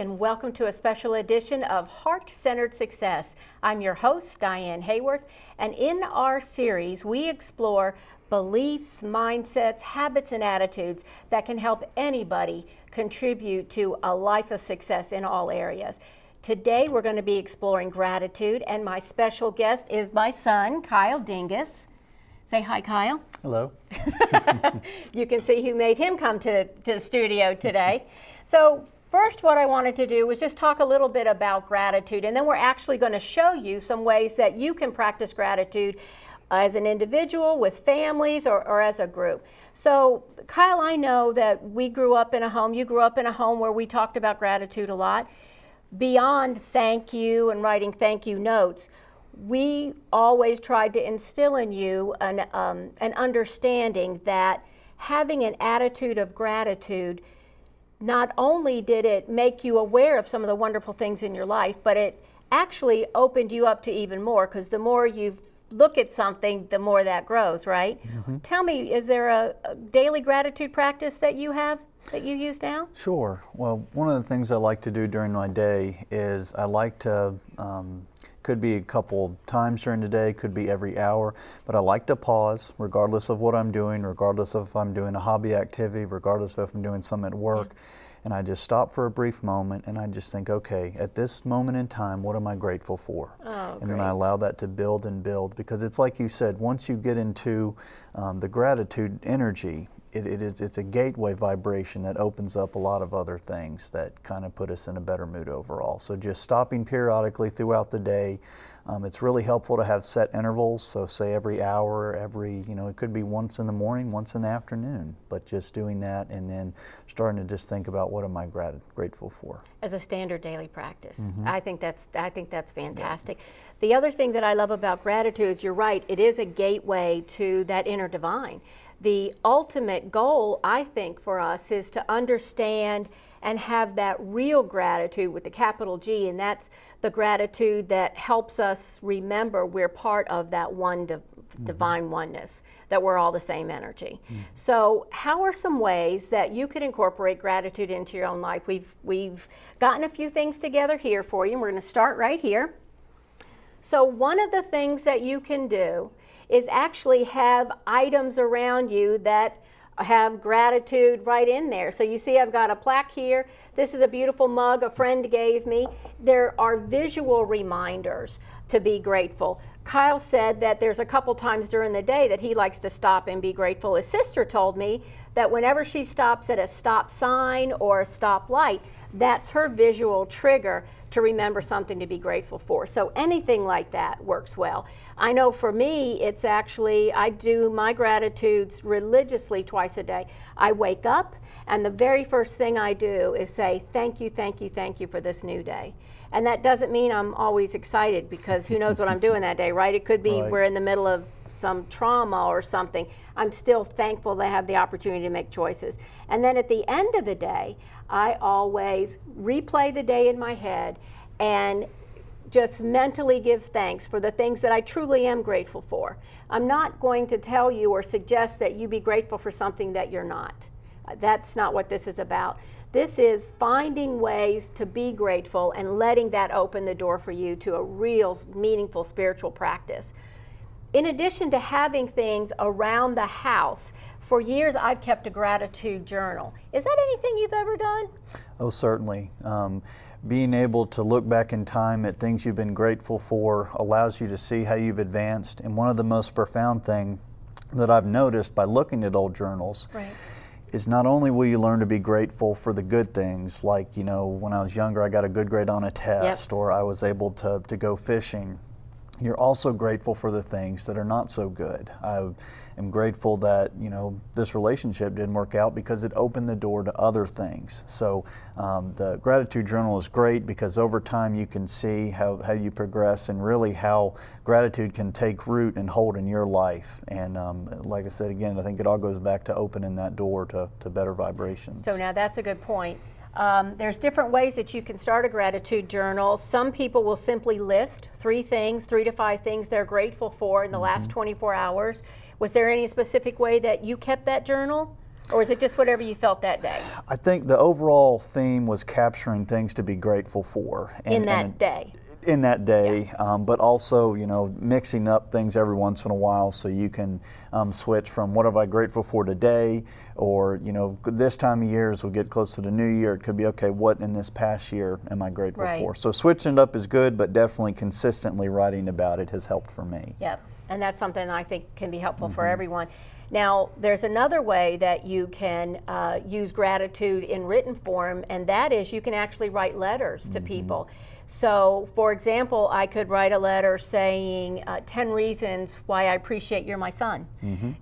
and welcome to a special edition of Heart-Centered Success. I'm your host, Diane Hayworth, and in our series, we explore beliefs, mindsets, habits, and attitudes that can help anybody contribute to a life of success in all areas. Today, we're going to be exploring gratitude, and my special guest is my son, Kyle Dingus. Say hi, Kyle. Hello. You can see who made him come to the studio today. So first, what I wanted to do was just talk a little bit about gratitude, and then we're actually going to show you some ways that you can practice gratitude as an individual, with families, or as a group. So Kyle, I know that we grew up in a home, you grew up in a home where we talked about gratitude a lot. Beyond thank you and writing thank you notes, we always tried to instill in you an understanding that having an attitude of gratitude, not only did it make you aware of some of the wonderful things in your life, but it actually opened you up to even more, because the more you look at something, the more that grows, right? Mm-hmm. Tell me, is there a daily gratitude practice that you have that you use now? Sure. Well, one of the things I like to do during my day is I like to, could be a couple times during the day, could be every hour, but I like to pause regardless of what I'm doing, regardless of if I'm doing a hobby activity, regardless of if I'm doing something at work. And I just stop for a brief moment and I just think, okay, at this moment in time, what am I grateful for? And then I allow that to build and build, because it's like you said, once you get into the gratitude energy, it's a gateway vibration that opens up a lot of other things that kind of put us in a better mood overall. So just stopping periodically throughout the day. It's really helpful to have set intervals, so say every hour, it could be once in the morning, once in the afternoon, but just doing that and then starting to just think about what am I grateful for. As a standard daily practice. Mm-hmm. I think that's fantastic. Yeah. The other thing that I love about gratitude is, you're right, it is a gateway to that inner divine. The ultimate goal, I think, for us is to understand and have that real gratitude with the capital G, and that's the gratitude that helps us remember we're part of that one divine oneness, that we're all the same energy. Mm-hmm. So how are some ways that you could incorporate gratitude into your own life? We've gotten a few things together here for you, and we're going to start right here. So one of the things that you can do is actually have items around you that have gratitude right in there. So you see I've got a plaque here. This is a beautiful mug a friend gave me. There are visual reminders to be grateful. Kyle said that there's a couple times during the day that he likes to stop and be grateful. His sister told me that whenever she stops at a stop sign or a stop light, that's her visual trigger to remember something to be grateful for. So anything like that works well. I know for me, it's actually, I do my gratitudes religiously twice a day. I wake up, and the very first thing I do is say, thank you, thank you, thank you for this new day. And that doesn't mean I'm always excited, because who knows what I'm doing that day, right? It could be we're in the middle of some trauma or something. I'm still thankful to have the opportunity to make choices. And then at the end of the day, I always replay the day in my head and just mentally give thanks for the things that I truly am grateful for. I'm not going to tell you or suggest that you be grateful for something that you're not. That's not what this is about. This is finding ways to be grateful and letting that open the door for you to a real meaningful spiritual practice. In addition to having things around the house, for years I've kept a gratitude journal. Is that anything you've ever done? Oh, certainly. Being able to look back in time at things you've been grateful for allows you to see how you've advanced. And one of the most profound things that I've noticed by looking at old journals is not only will you learn to be grateful for the good things, like, when I was younger I got a good grade on a test, or I was able to go fishing. You're also grateful for the things that are not so good. I am grateful that, this relationship didn't work out because it opened the door to other things. So the gratitude journal is great because over time you can see how you progress and really how gratitude can take root and hold in your life. And like I said, again, I think it all goes back to opening that door to better vibrations. So now that's a good point. There's different ways that you can start a gratitude journal. Some people will simply list 3 to 5 things they're grateful for in the last 24 hours. Was there any specific way that you kept that journal? Or is it just whatever you felt that day? I think the overall theme was capturing things to be grateful for. In that day. In that day, but also, you know, mixing up things every once in a while so you can switch from what am I grateful for today, or, you know, this time of year as we get close to the new year, it could be, okay, what in this past year am I grateful for? So switching it up is good, but definitely consistently writing about it has helped for me. Yep, and that's something I think can be helpful for everyone. Now, there's another way that you can use gratitude in written form, and that is you can actually write letters to people. So, for example, I could write a letter saying 10 reasons why I appreciate you're my son,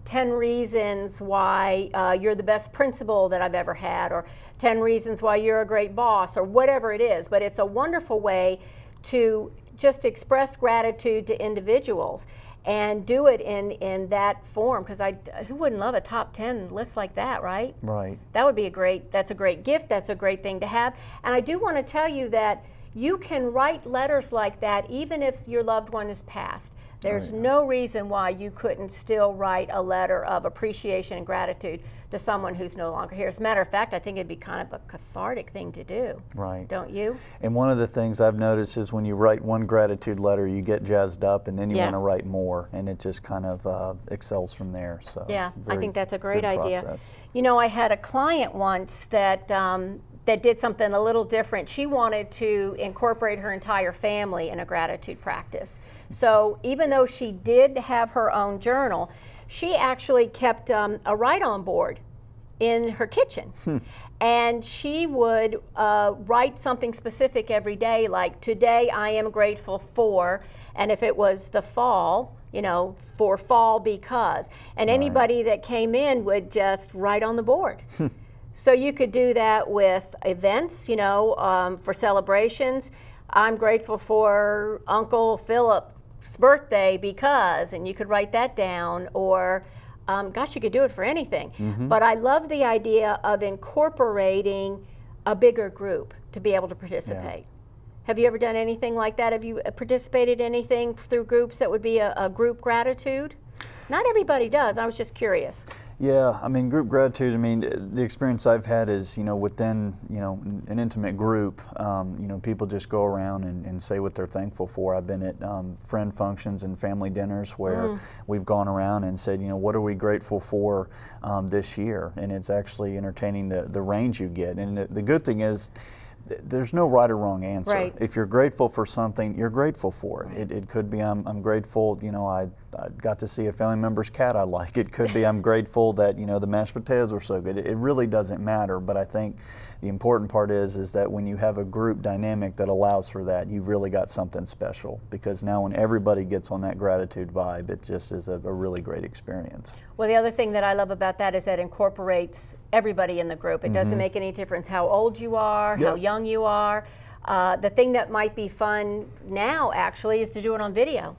10 reasons why you're the best principal that I've ever had, or 10 reasons why you're a great boss, or whatever it is. But it's a wonderful way to just express gratitude to individuals and do it in that form, because who wouldn't love a top 10 list like that, right? Right. That would be that's a great gift, that's a great thing to have. And I do want to tell you that you can write letters like that even if your loved one is passed. There's no reason why you couldn't still write a letter of appreciation and gratitude to someone who's no longer here. As a matter of fact, I think it'd be kind of a cathartic thing to do. Right. Don't you? And one of the things I've noticed is when you write one gratitude letter, you get jazzed up and then you want to write more, and it just kind of excels from there. So yeah, I think that's a great idea. Process. You know, I had a client once that that did something a little different. She wanted to incorporate her entire family in a gratitude practice. So even though she did have her own journal, she actually kept a write-on board in her kitchen. And she would write something specific every day, like, today I am grateful for, and if it was the fall, you know, for fall because. And anybody that came in would just write on the board. So you could do that with events, you know, for celebrations. I'm grateful for Uncle Philip's birthday because, and you could write that down, or gosh, you could do it for anything. But I love the idea of incorporating a bigger group to be able to participate. Have you ever done anything like that? Have you participated in anything through groups that would be a group gratitude? Not everybody does. I was just curious. Yeah, I mean, group gratitude, I mean, the experience I've had is, you know, within, you know, an intimate group, you know, people just go around and say what they're thankful for. I've been at friend functions and family dinners where we've gone around and said, you know, what are we grateful for this year? And it's actually entertaining the range you get. And the good thing is, there's no right or wrong answer. Right. If you're grateful for something, you're grateful for it. It could be I'm grateful, you know, I got to see a family member's cat I like. It could be I'm grateful that, you know, the mashed potatoes were so good. It really doesn't matter, but I think the important part is that when you have a group dynamic that allows for that, you've really got something special, because now when everybody gets on that gratitude vibe, it just is a really great experience. Well, the other thing that I love about that is that it incorporates everybody in the group. It doesn't make any difference how old you are, how young you are. The thing that might be fun now, actually, is to do it on video.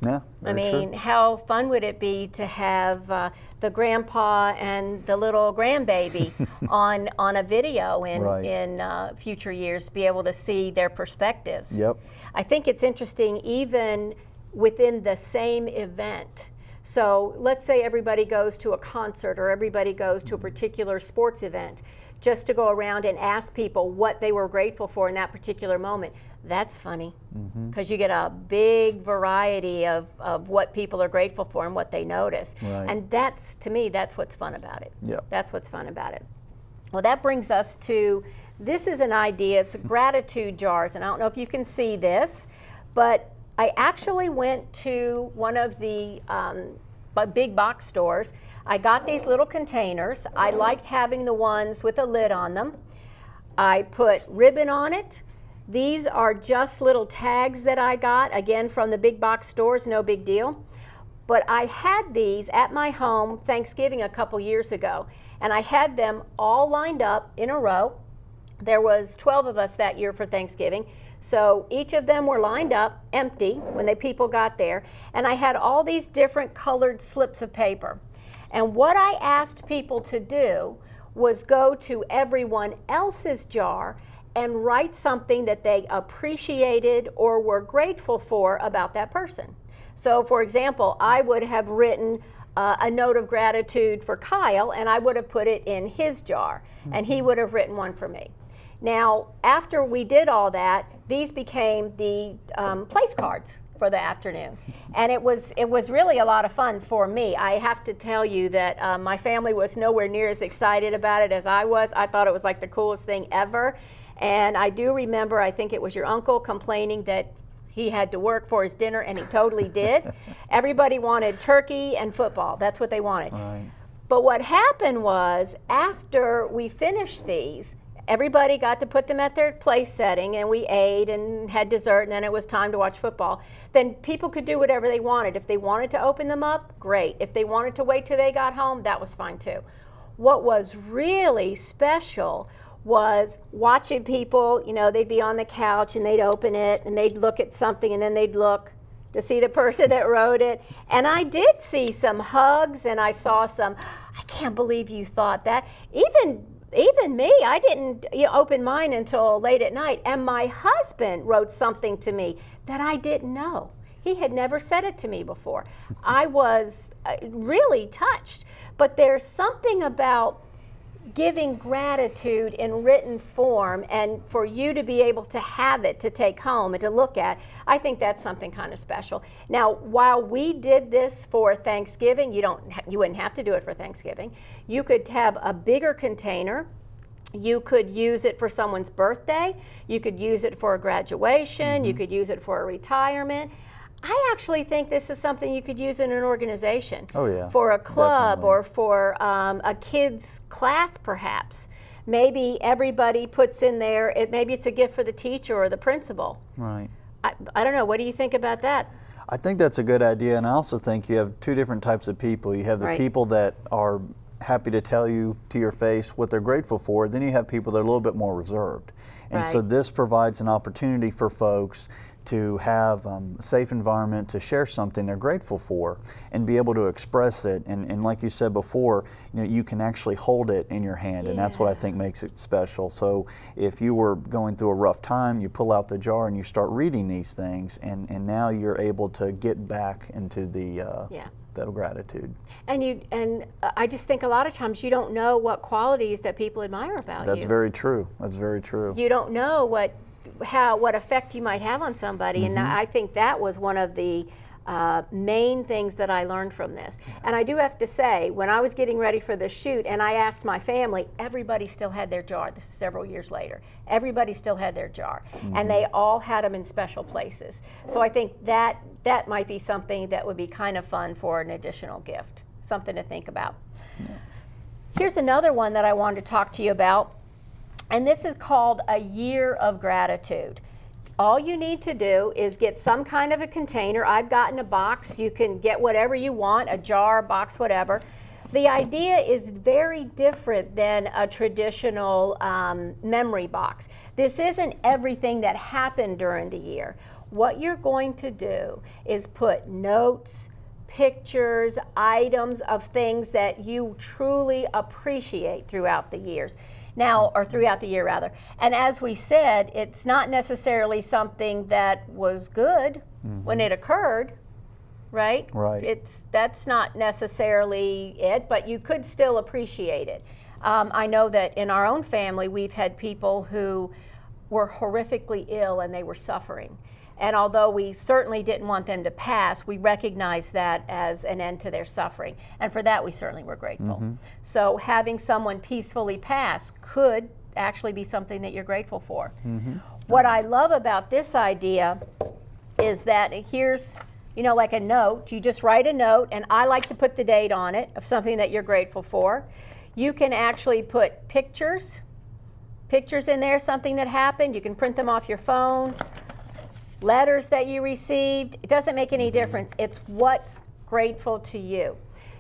Yeah, I mean, how fun would it be to have the grandpa and the little grandbaby on a video in future years, to be able to see their perspectives. Yep. I think it's interesting even within the same event. So let's say everybody goes to a concert or everybody goes to a particular sports event, just to go around and ask people what they were grateful for in that particular moment. That's funny, because you get a big variety of what people are grateful for and what they notice. Right. And that's, to me, that's what's fun about it. Yep. That's what's fun about it. Well, that brings us to, this is an idea, it's gratitude jars, and I don't know if you can see this, but I actually went to one of the big box stores. I got these little containers. I liked having the ones with a lid on them. I put ribbon on it. These are just little tags that I got, again, from the big box stores, no big deal. But I had these at my home Thanksgiving a couple years ago, and I had them all lined up in a row. There was 12 of us that year for Thanksgiving, so each of them were lined up, empty, when the people got there, and I had all these different colored slips of paper. And what I asked people to do was go to everyone else's jar and write something that they appreciated or were grateful for about that person. So, for example, I would have written, a note of gratitude for Kyle, and I would have put it in his jar, and he would have written one for me. Now, after we did all that, these became the place cards for the afternoon, and it was really a lot of fun for me. I have to tell you that my family was nowhere near as excited about it as I was. I thought it was like the coolest thing ever, and I do remember, I think it was your uncle complaining that he had to work for his dinner, and he totally did. Everybody wanted turkey and football. That's what they wanted. Right. But what happened was, after we finished these, everybody got to put them at their place setting, and we ate and had dessert, and then it was time to watch football. Then people could do whatever they wanted. If they wanted to open them up, great. If they wanted to wait till they got home, that was fine too. What was really special was watching people, they'd be on the couch and they'd open it and they'd look at something and then they'd look to see the person that wrote it. And I did see some hugs, and I saw some, I can't believe you thought that. Even me, I didn't open mine until late at night. And my husband wrote something to me that I didn't know. He had never said it to me before. I was really touched. But there's something about giving gratitude in written form, and for you to be able to have it to take home and to look at, I think that's something kind of special. Now, while we did this for Thanksgiving, you wouldn't have to do it for Thanksgiving. You could have a bigger container. You could use it for someone's birthday. You could use it for a graduation. You could use it for a retirement. I actually think this is something you could use in an organization. Oh, yeah. For a club, Definitely. or for a kid's class, perhaps. Maybe everybody puts in there, maybe it's a gift for the teacher or the principal. Right. I don't know. What do you think about that? I think that's a good idea, and I also think you have two different types of people. You have the Right. people that are happy to tell you to your face what they're grateful for. Then you have people that are a little bit more reserved. And so Right. this provides an opportunity for folks to have a safe environment to share something they're grateful for and be able to express it. And like you said before, you can actually hold it in your hand, and that's what I think makes it special. So if you were going through a rough time, you pull out the jar and you start reading these things, and now you're able to get back into the gratitude. And I just think a lot of times you don't know what qualities that people admire about you. That's very true. That's very true. You don't know what effect you might have on somebody, and I think that was one of the main things that I learned from this. And I do have to say, when I was getting ready for the shoot and I asked my family, everybody still had their jar. This is several years later. Everybody still had their jar, and they all had them in special places. So I think that might be something that would be kind of fun for an additional gift, something to think about. Here's another one that I wanted to talk to you about. And this is called a year of gratitude. All you need to do is get some kind of a container. I've gotten a box. You can get whatever you want, a jar, box, whatever. The idea is very different than a traditional memory box. This isn't everything that happened during the year. What you're going to do is put notes, pictures, items of things that you truly appreciate throughout the years. Now, or throughout the year rather. And as we said, it's not necessarily something that was good when it occurred, right? Right. That's not necessarily it, but you could still appreciate it. I know that in our own family, we've had people who were horrifically ill and they were suffering. And although we certainly didn't want them to pass, we recognized that as an end to their suffering. And for that, we certainly were grateful. So having someone peacefully pass could actually be something that you're grateful for. What I love about this idea is that here's, like a note. You just write a note, and I like to put the date on it of something that you're grateful for. You can actually put pictures in there, something that happened. You can print them off your phone. Letters that you received, it doesn't make any difference. It's what's grateful to you.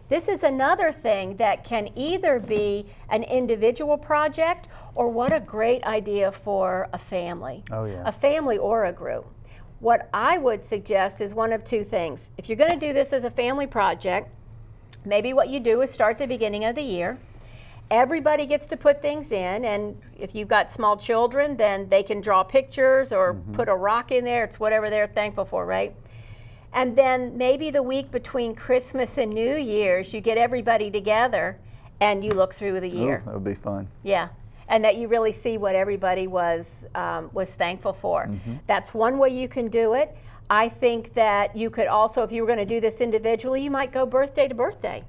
This is another thing that can either be an individual project or what a great idea for a family. Oh, yeah. A family or a group. What I would suggest is one of two things. If you're going to do this as a family project, maybe what you do is start the beginning of the year. Everybody gets to put things in, and if you've got small children, then they can draw pictures or put a rock in there. It's whatever they're thankful for, right? And then maybe the week between Christmas and New Year's, you get everybody together and you look through the year. Ooh, that would be fun. Yeah, and that you really see what everybody was thankful for. That's one way you can do it. I think that you could also, if you were going to do this individually, you might go birthday to birthday.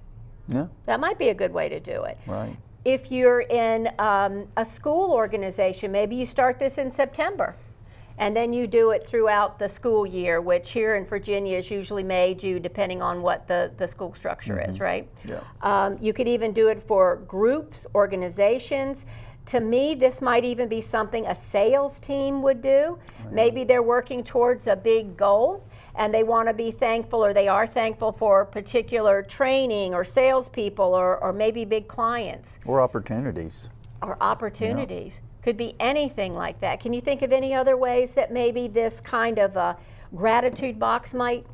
Yeah, That might be a good way to do it. right. If you're in a school organization, maybe you start this in September. And then you do it throughout the school year, which here in Virginia is usually May, June, depending on what the school structure is, right? Yeah. You could even do it for groups, organizations. To me, this might even be something a sales team would do. Maybe they're working towards a big goal and they want to be thankful, or they are thankful for particular training or salespeople or maybe big clients. Or opportunities. Or opportunities. Could be anything like that. Can you think of any other ways that maybe this kind of a gratitude box might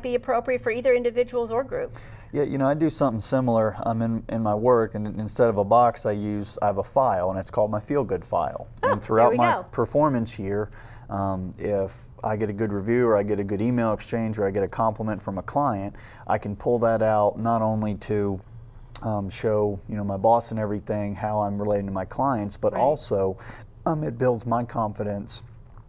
be appropriate for either individuals or groups? Yeah, you know, I do something similar in my work, and instead of a box, I have a file, and it's called my Feel Good file. And throughout my performance year, if I get a good review or I get a good email exchange or I get a compliment from a client, I can pull that out not only to show, you know, my boss and everything how I'm relating to my clients, but also it builds my confidence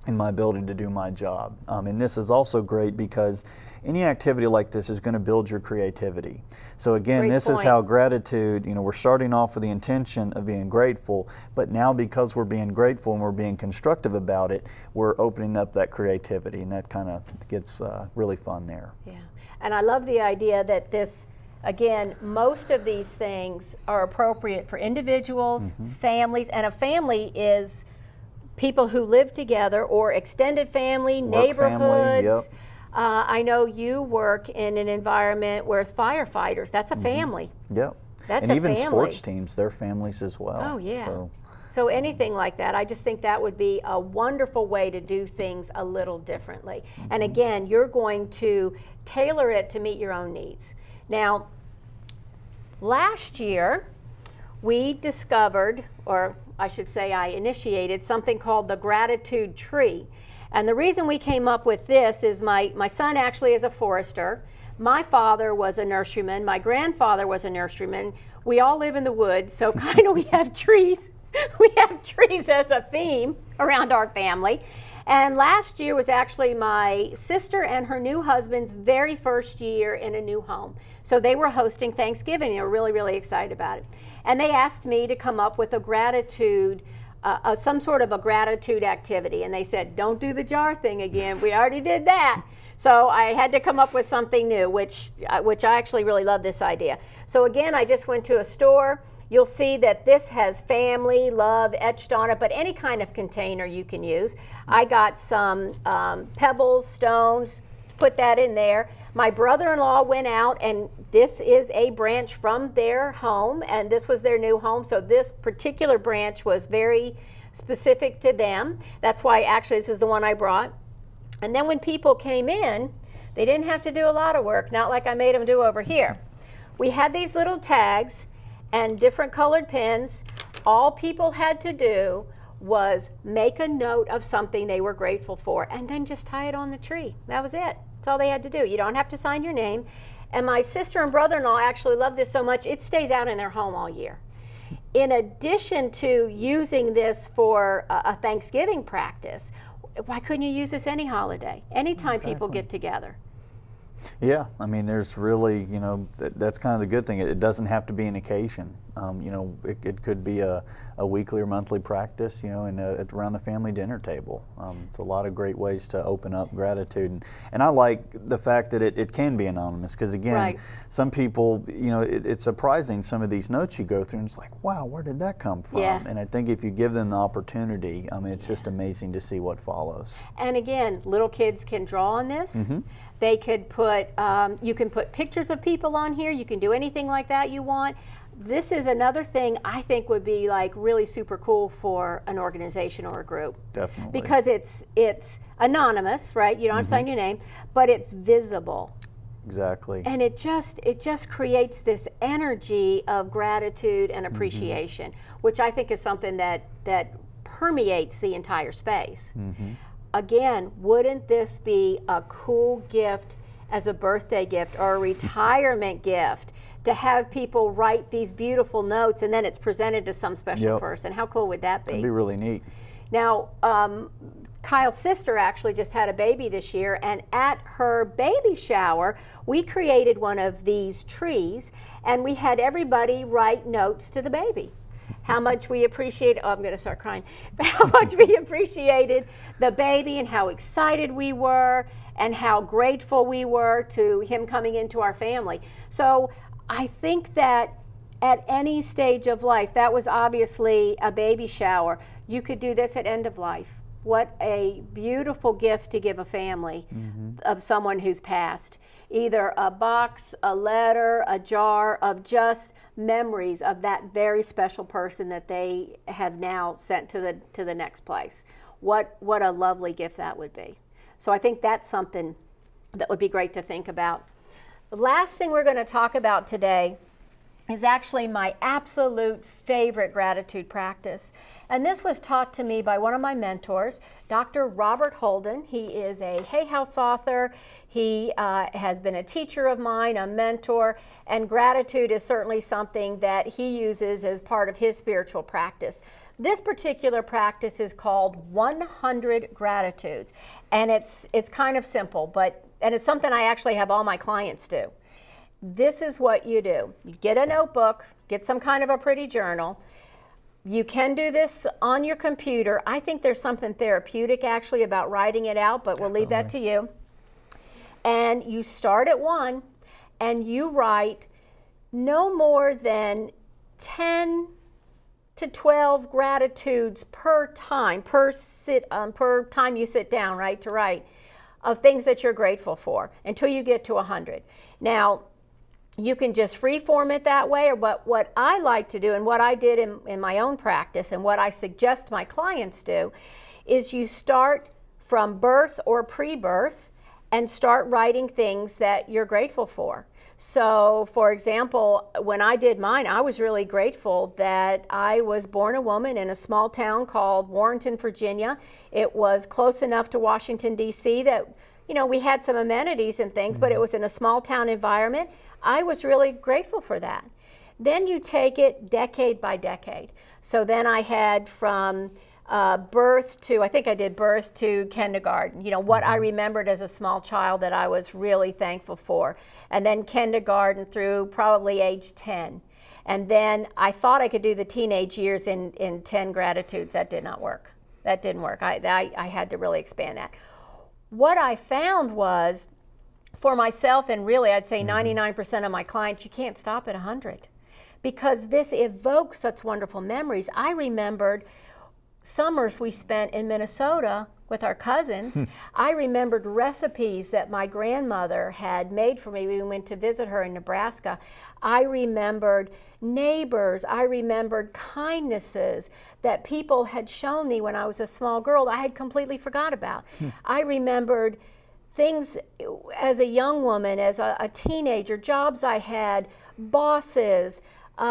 in my ability to do my job. And this is also great because any activity like this is going to build your creativity. So again, this is how gratitude, you know, we're starting off with the intention of being grateful, but now because we're being grateful and we're being constructive about it, we're opening up that creativity, and that kind of gets really fun there. Yeah, and I love the idea that this, again, most of these things are appropriate for individuals, families, and a family is people who live together or extended family, neighborhoods. Yep. I know you work in an environment where firefighters, that's a family. Yep. That's and a even family. Sports teams, they're families as well. Oh, yeah. So. So anything like that, I just think that would be a wonderful way to do things a little differently. And again, you're going to tailor it to meet your own needs. Now, last year, we discovered, or I should say I initiated, something called the Gratitude Tree. And the reason we came up with this is my son actually is a forester. My father was a nurseryman. My grandfather was a nurseryman. We all live in the woods, so kind of we have trees. We have trees as a theme around our family. And last year was actually my sister and her new husband's very first year in a new home. So they were hosting Thanksgiving. They were really, really excited about it. And they asked me to come up with a gratitude, some sort of a gratitude activity. And they said, don't do the jar thing again. We already did that. So I had to come up with something new, which I actually really love this idea. So again, I just went to a store. You'll see that this has family, love etched on it, but any kind of container you can use. I got some pebbles, stones, put that in there. My brother-in-law went out, and this is a branch from their home, and this was their new home, so this particular branch was very specific to them. That's why actually this is the one I brought. And then when people came in, they didn't have to do a lot of work, not like I made them do over here. We had these little tags and different colored pens. All people had to do was make a note of something they were grateful for and then just tie it on the tree. That was it. That's all they had to do. You don't have to sign your name. And my sister and brother-in-law actually love this so much, it stays out in their home all year. In addition to using this for a Thanksgiving practice, why couldn't you use this any holiday, anytime people get together? Yeah, I mean, there's really, you know, that's kind of the good thing. It doesn't have to be an occasion. You know, it could be a weekly or monthly practice, you know, around the family dinner table. It's a lot of great ways to open up gratitude. And I like the fact that it can be anonymous because, again, some people, you know, it's surprising some of these notes you go through and it's like, wow, where did that come from? Yeah. And I think if you give them the opportunity, it's just amazing to see what follows. And again, little kids can draw on this. They could put, you can put pictures of people on here. You can do anything like that you want. This is another thing I think would be like really super cool for an organization or a group. Definitely. Because it's anonymous, right? You don't have to sign your name, but it's visible. Exactly. And it just creates this energy of gratitude and appreciation, which I think is something that permeates the entire space. Again, wouldn't this be a cool gift as a birthday gift or a retirement gift to have people write these beautiful notes and then it's presented to some special person. How cool would that be? That'd be really neat. Now, Kyle's sister actually just had a baby this year, and at her baby shower, we created one of these trees, and we had everybody write notes to the baby. How much we appreciate, oh, I'm going to start crying, how much we appreciated the baby and how excited we were and how grateful we were to him coming into our family. So I think that at any stage of life, that was obviously a baby shower. You could do this at end of life. What a beautiful gift to give a family of someone who's passed. Either a box, a letter, a jar of just memories of that very special person that they have now sent to the next place. What a lovely gift that would be. So I think that's something that would be great to think about. The last thing we're going to talk about today is actually my absolute favorite gratitude practice. And this was taught to me by one of my mentors, Dr. Robert Holden. He is a Hay House author. He has been a teacher of mine, a mentor, and gratitude is certainly something that he uses as part of his spiritual practice. This particular practice is called 100 Gratitudes, and it's kind of simple, and it's something I actually have all my clients do. This is what you do. You get a notebook, get some kind of a pretty journal. You can do this on your computer. I think there's something therapeutic actually about writing it out, but we'll leave that to you. And you start at 1 and you write no more than 10 to 12 gratitudes per time, per time you sit down, right, to write, of things that you're grateful for until you get to 100. Now, you can just free form it that way, or what I like to do and what I did in my own practice and what I suggest my clients do is you start from birth or pre-birth and start writing things that you're grateful for. So, for example, when I did mine, I was really grateful that I was born a woman in a small town called Warrenton, Virginia. It was close enough to Washington, D.C. that, you know, we had some amenities and things, but it was in a small town environment. I was really grateful for that. Then you take it decade by decade. So then I had from birth to, I think I did birth to kindergarten, you know, what I remembered as a small child that I was really thankful for. And then kindergarten through probably age 10. And then I thought I could do the teenage years in 10 gratitudes. That did not work. That didn't work. I had to really expand that. What I found was, for myself, and really I'd say 99% of my clients, you can't stop at 100 because this evokes such wonderful memories. I remembered summers we spent in Minnesota with our cousins. I remembered recipes that my grandmother had made for me. We went to visit her in Nebraska. I remembered neighbors. I remembered kindnesses that people had shown me when I was a small girl I had completely forgot about. I remembered things as a young woman, as a teenager, jobs I had, bosses,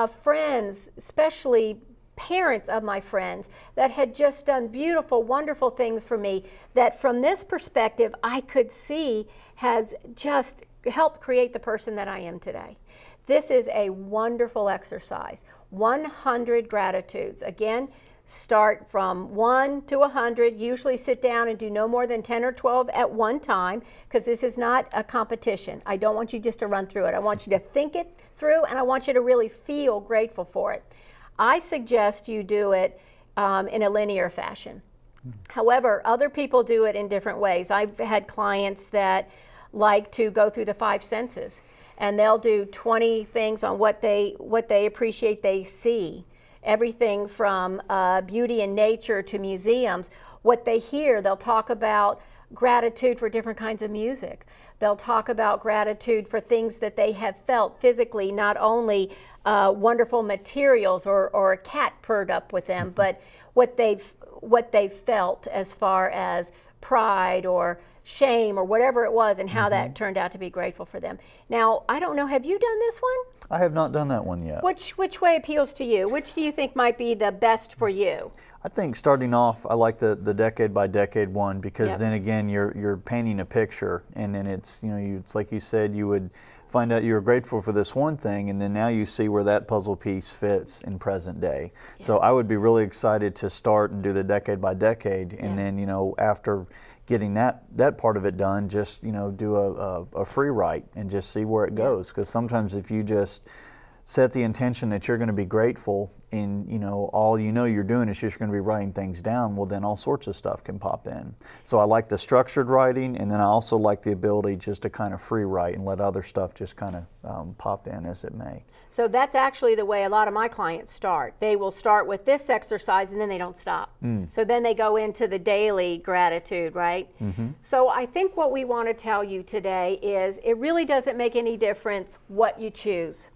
friends, especially parents of my friends that had just done beautiful, wonderful things for me that from this perspective I could see has just helped create the person that I am today. This is a wonderful exercise. 100 gratitudes. Again, start from 1 to 100. Usually sit down and do no more than 10 or 12 at one time because this is not a competition. I don't want you just to run through it. I want you to think it through and I want you to really feel grateful for it. I suggest you do it in a linear fashion. However, other people do it in different ways. I've had clients that like to go through the 5 senses and they'll do 20 things on what they appreciate they see. Everything from beauty and nature to museums. What they hear, they'll talk about gratitude for different kinds of music. They'll talk about gratitude for things that they have felt physically, not only wonderful materials or a cat purred up with them, but what they've felt as far as pride or shame or whatever it was, and how that turned out to be grateful for them. Now, I don't know, have you done this one? I have not done that one yet. Which way appeals to you? Which do you think might be the best for you? I think starting off, I like the decade by decade one, because Yep. then again you're painting a picture, and then it's, you know, it's like you said, you would find out you were grateful for this one thing, and then now you see where that puzzle piece fits in present day. So I would be really excited to start and do the decade by decade, and then, you know, after getting that part of it done, just, you know, do a free write and just see where it goes. Because sometimes if you just set the intention that you're going to be grateful, and, you know, all you know you're doing is just going to be writing things down, well, then all sorts of stuff can pop in. So I like the structured writing, and then I also like the ability just to kind of free write and let other stuff just kind of pop in as it may. So that's actually the way a lot of my clients start. They will start with this exercise and then they don't stop. So then they go into the daily gratitude, right? So I think what we want to tell you today is it really doesn't make any difference what you choose.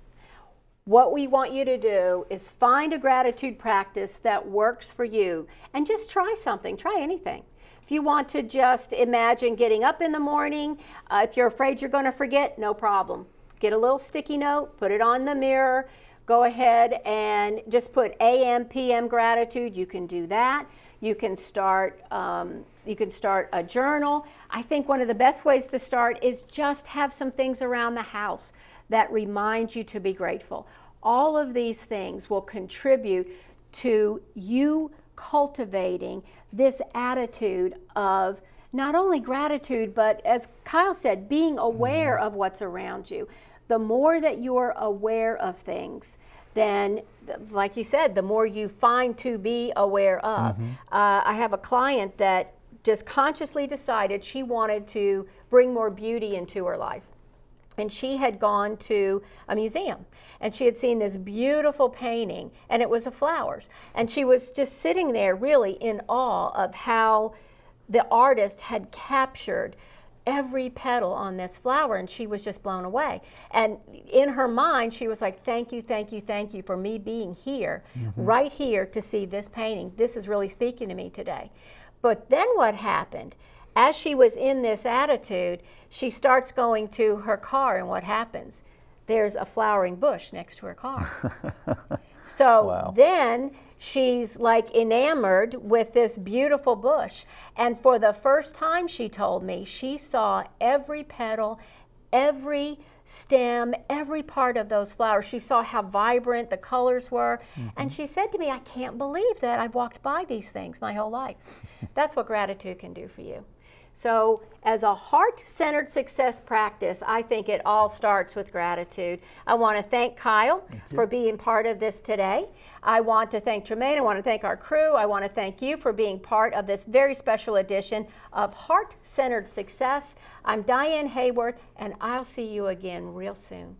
What we want you to do is find a gratitude practice that works for you, and just try something, try anything. If you want to just imagine getting up in the morning, if you're afraid you're going to forget, no problem. Get a little sticky note, put it on the mirror, go ahead and just put AM, PM gratitude. You can do that. You can start a journal. I think one of the best ways to start is just have some things around the house that remind you to be grateful. All of these things will contribute to you cultivating this attitude of not only gratitude, but as Kyle said, being aware of what's around you. The more that you're aware of things, then, like you said, the more you find to be aware of. I have a client that just consciously decided she wanted to bring more beauty into her life. And she had gone to a museum, and she had seen this beautiful painting, and it was of flowers. And she was just sitting there really in awe of how the artist had captured every petal on this flower, and she was just blown away. And in her mind, she was like, thank you, thank you, thank you for me being here, right here to see this painting. This is really speaking to me today. But then what happened? As she was in this attitude, she starts going to her car, and what happens? There's a flowering bush next to her car. So then she's like enamored with this beautiful bush. And for the first time, she told me, she saw every petal, every stem, every part of those flowers. She saw how vibrant the colors were. And she said to me, I can't believe that I've walked by these things my whole life. That's what gratitude can do for you. So as a heart-centered success practice, I think it all starts with gratitude. I want to thank Kyle for being part of this today. I want to thank Tremaine. I want to thank our crew. I want to thank you for being part of this very special edition of Heart-Centered Success. I'm Diane Hayworth, and I'll see you again real soon.